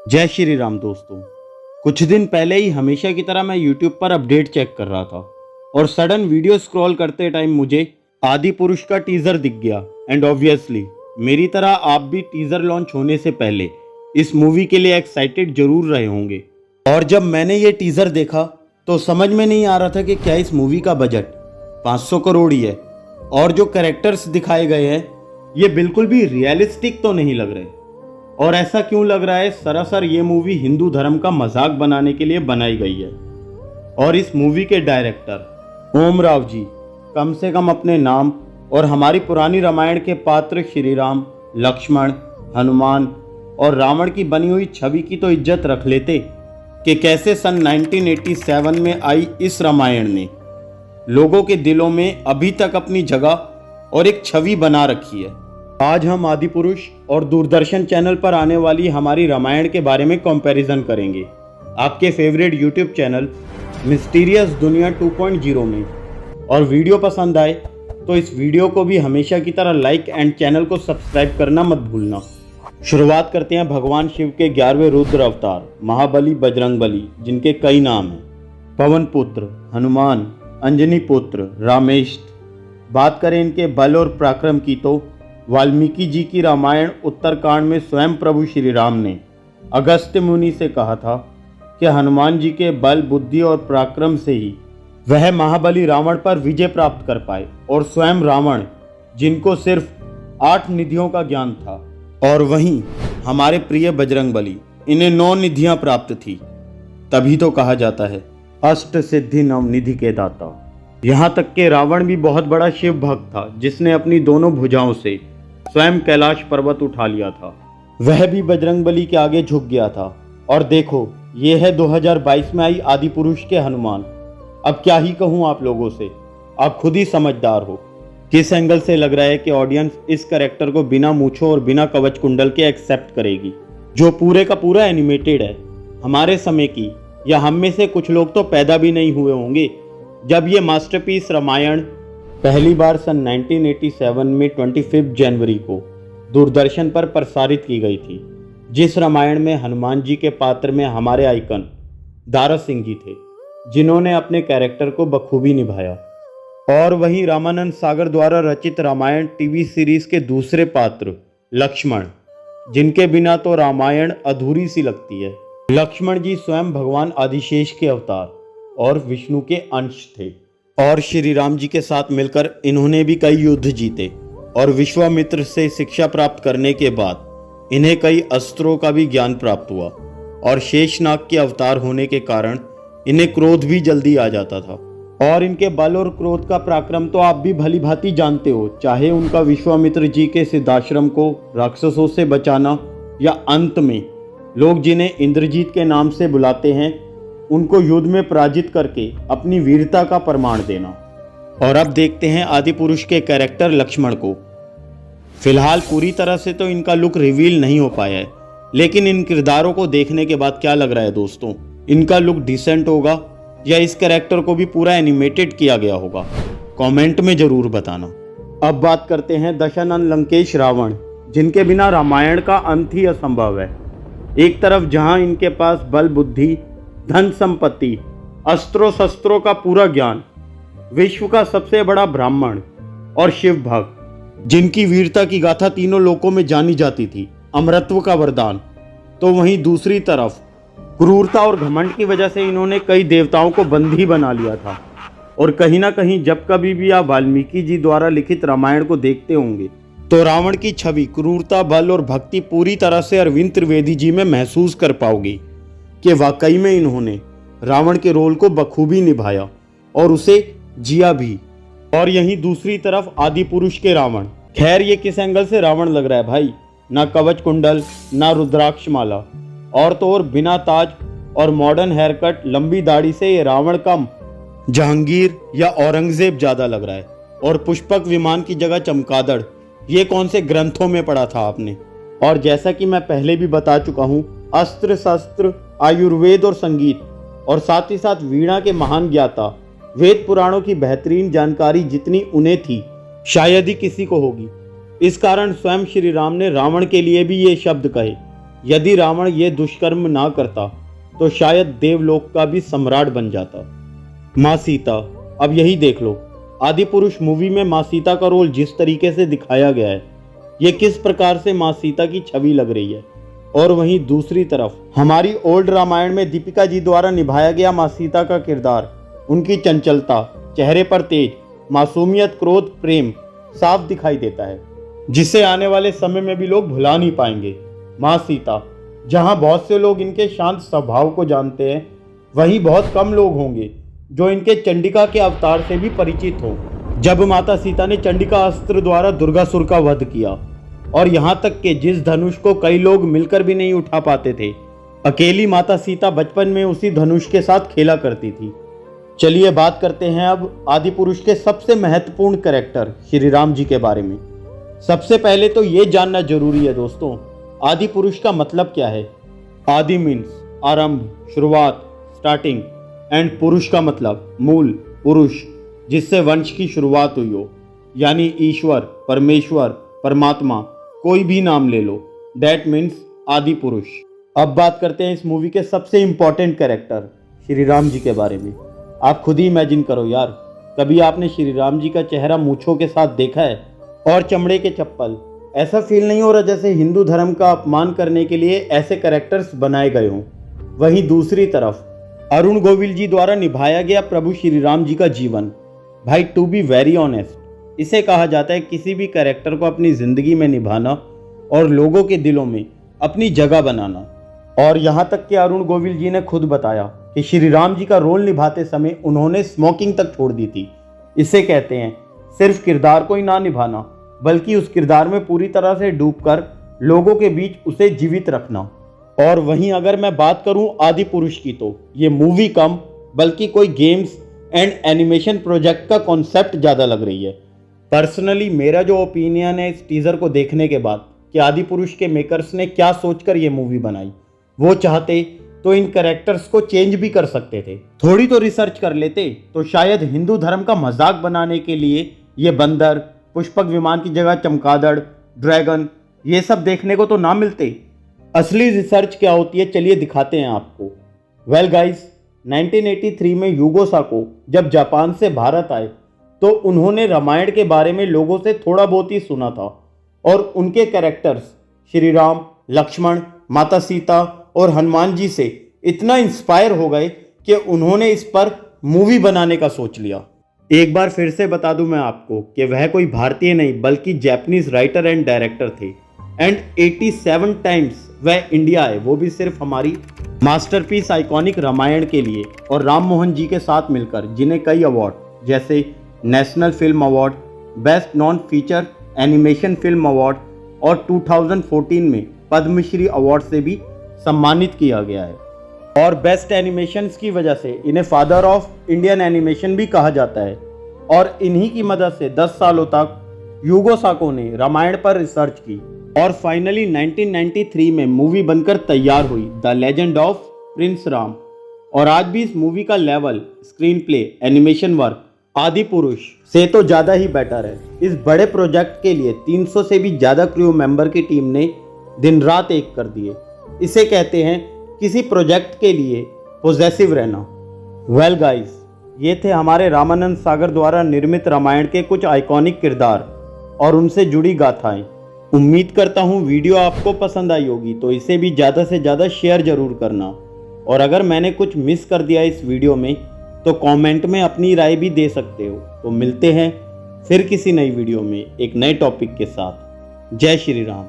जय श्री राम दोस्तों। कुछ दिन पहले ही हमेशा की तरह मैं YouTube पर अपडेट चेक कर रहा था और सडन वीडियो स्क्रॉल करते टाइम मुझे आदि पुरुष का टीजर दिख गया। एंड ऑब्वियसली मेरी तरह आप भी टीजर लॉन्च होने से पहले इस मूवी के लिए एक्साइटेड जरूर रहे होंगे। और जब मैंने ये टीजर देखा तो समझ में नहीं आ रहा था कि क्या इस मूवी का बजट 500 करोड़ ही है और जो कैरेक्टर्स दिखाए गए हैं ये बिल्कुल भी रियलिस्टिक तो नहीं लग रहे। और ऐसा क्यों लग रहा है, सरासर ये मूवी हिंदू धर्म का मजाक बनाने के लिए बनाई गई है। और इस मूवी के डायरेक्टर ओम राव जी कम से कम अपने नाम और हमारी पुरानी रामायण के पात्र श्री राम, लक्ष्मण, हनुमान और रावण की बनी हुई छवि की तो इज्जत रख लेते कि कैसे सन 1987 में आई इस रामायण ने लोगों के दिलों में अभी तक अपनी जगह और एक छवि बना रखी है। आज हम आदि पुरुष और दूरदर्शन चैनल पर आने वाली हमारी रामायण के बारे में कंपैरिजन करेंगे आपके फेवरेट यूट्यूब चैनल मिस्टीरियस दुनिया 2.0 में। और वीडियो पसंद आए तो इस वीडियो को भी हमेशा की तरह लाइक एंड चैनल को सब्सक्राइब करना मत भूलना। शुरुआत करते हैं भगवान शिव के 11वें रुद्र अवतार महाबली बजरंगबली, जिनके कई नाम हैं। पवन पुत्र हनुमान, अंजनी पुत्र रामेष्ट। बात करें इनके बल और पराक्रम की तो वाल्मीकि जी की रामायण उत्तरकांड में स्वयं प्रभु श्री राम ने अगस्त्य मुनि से कहा था कि हनुमान जी के बल, बुद्धि और पराक्रम से ही वह महाबली रावण पर विजय प्राप्त कर पाए। और स्वयं रावण, जिनको सिर्फ 8 निधियों का ज्ञान था, और वहीं हमारे प्रिय बजरंगबली, इन्हें 9 निधियां प्राप्त थी। तभी तो कहा जाता है अष्ट सिद्धि नवनिधि के दाता। यहाँ तक कि रावण भी बहुत बड़ा शिव भक्त था, जिसने अपनी दोनों भुजाओं से स्वयं कैलाश पर्वत उठा लिया था। वह भी बजरंगबली के आगे झुक गया था। और देखो, ये है 2022 में आई आदि पुरुष के हनुमान। अब क्या ही कहूँ आप लोगों से, आप खुद ही समझदार हो किस एंगल से लग रहा है कि ऑडियंस इस कैरेक्टर को बिना मूंछों और बिना कवच कुंडल के एक्सेप्ट करेगी, जो पूरे का पूरा एनिमेटेड है। हमारे समय की या हम में से कुछ लोग तो पैदा भी नहीं हुए होंगे जब ये मास्टरपीस रामायण पहली बार सन 1987 में 25 जनवरी को दूरदर्शन पर प्रसारित की गई थी, जिस रामायण में हनुमान जी के पात्र में हमारे आइकन दारा सिंह जी थे, जिन्होंने अपने कैरेक्टर को बखूबी निभाया। और वहीं रामानंद सागर द्वारा रचित रामायण टीवी सीरीज के दूसरे पात्र लक्ष्मण, जिनके बिना तो रामायण अधूरी सी लगती है। लक्ष्मण जी स्वयं भगवान आदिशेष के अवतार और विष्णु के अंश थे। और श्री राम जी के साथ मिलकर इन्होंने भी कई युद्ध जीते। और विश्वामित्र से शिक्षा प्राप्त करने के बाद इन्हें कई अस्त्रों का भी ज्ञान प्राप्त हुआ। और शेषनाग के अवतार होने के कारण इन्हें क्रोध भी जल्दी आ जाता था। और इनके बल और क्रोध का पराक्रम तो आप भी भली भांति जानते हो, चाहे उनका विश्वामित्र जी के सिद्धाश्रम को राक्षसों से बचाना, या अंत में लोग जिन्हें इंद्रजीत के नाम से बुलाते हैं उनको युद्ध में पराजित करके अपनी वीरता का प्रमाण देना। और अब देखते हैं आदि पुरुष के कैरेक्टर लक्ष्मण को। फिलहाल पूरी तरह से तो इनका लुक रिवील नहीं हो पाया है, लेकिन इन किरदारों को देखने के बाद क्या लग रहा है दोस्तों, इनका लुक डिसेंट होगा या इस कैरेक्टर को भी पूरा एनिमेटेड किया गया होगा? कमेंट में जरूर बताना। अब बात करते हैं दशानन लंकेश रावण, जिनके बिना रामायण का अंत ही असंभव है। एक तरफ जहां इनके पास बल, बुद्धि, धन संपत्ति, अस्त्रों शस्त्रों का पूरा ज्ञान, विश्व का सबसे बड़ा ब्राह्मण और शिव भक्त, जिनकी वीरता की गाथा तीनों लोकों में जानी जाती थी, अमरत्व का वरदान, तो वहीं दूसरी तरफ क्रूरता और घमंड की वजह से इन्होंने कई देवताओं को बंदी बना लिया था। और कहीं ना कहीं जब कभी भी आप वाल्मीकि जी द्वारा लिखित रामायण को देखते होंगे तो रावण की छवि क्रूरता, बल और भक्ति पूरी तरह से अरविंद त्रिवेदी जी में महसूस कर पाओगी कि वाकई में इन्होंने रावण के रोल को बखूबी निभाया और उसे जिया भी। और यहीं दूसरी तरफ आदि पुरुष के रावण, खैर ये किस एंगल से रावण लग रहा है भाई, ना कवच कुंडल, ना रुद्राक्ष माला, और तो और बिना ताज और मॉडर्न हेयर कट, लंबी दाढ़ी से ये रावण कम जहांगीर या औरंगजेब ज्यादा लग रहा है। और पुष्पक विमान की जगह चमगादड़, ये कौन से ग्रंथों में पढ़ा था आपने? और जैसा कि मैं पहले भी बता चुका हूँ, अस्त्र शस्त्र, आयुर्वेद और संगीत, और साथ ही साथ वीणा के महान ज्ञाता, वेद पुराणों की बेहतरीन जानकारी जितनी उन्हें थी शायद ही किसी को होगी। इस कारण स्वयं श्री राम ने रावण के लिए भी ये शब्द कहे, यदि रावण ये दुष्कर्म ना करता तो शायद देवलोक का भी सम्राट बन जाता। माँ सीता, अब यही देख लो, आदि पुरुष मूवी में माँ सीता का रोल जिस तरीके से दिखाया गया है, ये किस प्रकार से माँ सीता की छवि लग रही है। और वहीं दूसरी तरफ हमारी ओल्ड रामायण में दीपिका जी द्वारा निभाया गया माँ सीता का किरदार, उनकी चंचलता, चेहरे पर तेज, मासूमियत, क्रोध, प्रेम साफ दिखाई देता है, जिसे आने वाले समय में भी लोग भुला नहीं पाएंगे। माँ सीता, जहाँ बहुत से लोग इनके शांत स्वभाव को जानते हैं, वहीं बहुत कम लोग होंगे जो इनके चंडिका के अवतार से भी परिचित हों। जब माता सीता ने चंडिका अस्त्र द्वारा दुर्गासुर का वध किया, और यहाँ तक कि जिस धनुष को कई लोग मिलकर भी नहीं उठा पाते थे, अकेली माता सीता बचपन में उसी धनुष के साथ खेला करती थी। चलिए बात करते हैं अब आदि पुरुष के सबसे महत्वपूर्ण कैरेक्टर श्री राम जी के बारे में। सबसे पहले तो ये जानना जरूरी है दोस्तों, आदि पुरुष का मतलब क्या है। आदि मीन्स आरंभ, शुरुआत, स्टार्टिंग, एंड पुरुष का मतलब मूल, पुरुष, जिससे वंश की शुरुआत हुई हो, यानी ईश्वर, परमेश्वर, परमात्मा, कोई भी नाम ले लो, दैट मीन्स आदि पुरुष। अब बात करते हैं इस मूवी के सबसे इंपॉर्टेंट कैरेक्टर श्री राम जी के बारे में। आप खुद ही इमेजिन करो यार, कभी आपने श्री राम जी का चेहरा मूंछों के साथ देखा है और चमड़े के चप्पल? ऐसा फील नहीं हो रहा जैसे हिंदू धर्म का अपमान करने के लिए ऐसे कैरेक्टर्स बनाए गए हों। वहीं दूसरी तरफ अरुण गोविल जी द्वारा निभाया गया प्रभु श्री राम जी का जीवन, भाई टू बी वेरी ऑनेस्ट, इसे कहा जाता है किसी भी कैरेक्टर को अपनी जिंदगी में निभाना और लोगों के दिलों में अपनी जगह बनाना। और यहाँ तक कि अरुण गोविल जी ने खुद बताया कि श्री राम जी का रोल निभाते समय उन्होंने स्मोकिंग तक छोड़ दी थी। इसे कहते हैं सिर्फ किरदार को ही ना निभाना, बल्कि उस किरदार में पूरी तरह से डूबकर लोगों के बीच उसे जीवित रखना। और वहीं अगर मैं बात करूं आदि पुरुष की, तो ये मूवी कम बल्कि कोई गेम्स एंड एनिमेशन प्रोजेक्ट का कॉन्सेप्ट ज़्यादा लग रही है। पर्सनली मेरा जो ओपिनियन है इस टीज़र को देखने के बाद, कि आदि पुरुष के मेकर्स ने क्या सोचकर ये मूवी बनाई। वो चाहते तो इन कैरेक्टर्स को चेंज भी कर सकते थे, थोड़ी तो रिसर्च कर लेते तो शायद हिंदू धर्म का मजाक बनाने के लिए ये बंदर, पुष्पक विमान की जगह चमगादड़, ड्रैगन, ये सब देखने को तो ना मिलते। असली रिसर्च क्या होती है चलिए दिखाते हैं आपको। वेल गाइस, 1983 में युगो साको जब जापान से भारत आए तो उन्होंने रामायण के बारे में लोगों से थोड़ा बहुत ही सुना था, और उनके कैरेक्टर्स श्री राम, लक्ष्मण, माता सीता और हनुमान जी से इतना इंस्पायर हो गए कि उन्होंने इस पर मूवी बनाने का सोच लिया। एक बार फिर से बता दूं मैं आपको कि वह कोई भारतीय नहीं बल्कि जापानीज राइटर एंड डायरेक्टर थे, एंड 87 टाइम्स वह इंडिया आए, वो भी सिर्फ हमारी मास्टरपीस आइकॉनिक रामायण के लिए, और राम मोहन जी के साथ मिलकर, जिन्हें कई अवार्ड जैसे national film award, best non feature animation film award और 2014 में पद्मश्री अवार्ड से भी सम्मानित किया गया है। और बेस्ट एनिमेशंस की वजह से इन्हें फादर ऑफ इंडियन एनिमेशन भी कहा जाता है। और इन्हीं की मदद से 10 सालों तक युगो साको ने रामायण पर रिसर्च की, और फाइनली 1993 में मूवी बनकर तैयार हुई the legend of Prince Ram. और आज भी इस मूवी का level, screen play, animation work आदि पुरुष से तो ज़्यादा ही बेटर है। इस बड़े प्रोजेक्ट के लिए 300 से भी ज़्यादा क्रू मेंबर की टीम ने दिन रात एक कर दिए। इसे कहते हैं किसी प्रोजेक्ट के लिए पोजेसिव रहना। वेल गाइस, ये थे हमारे रामानंद सागर द्वारा निर्मित रामायण के कुछ आइकॉनिक किरदार और उनसे जुड़ी गाथाएं। उम्मीद करता हूँ वीडियो आपको पसंद आई होगी, तो इसे भी ज़्यादा से ज़्यादा शेयर ज़रूर करना। और अगर मैंने कुछ मिस कर दिया इस वीडियो में तो कमेंट में अपनी राय भी दे सकते हो। तो मिलते हैं फिर किसी नई वीडियो में एक नए टॉपिक के साथ। जय श्री राम।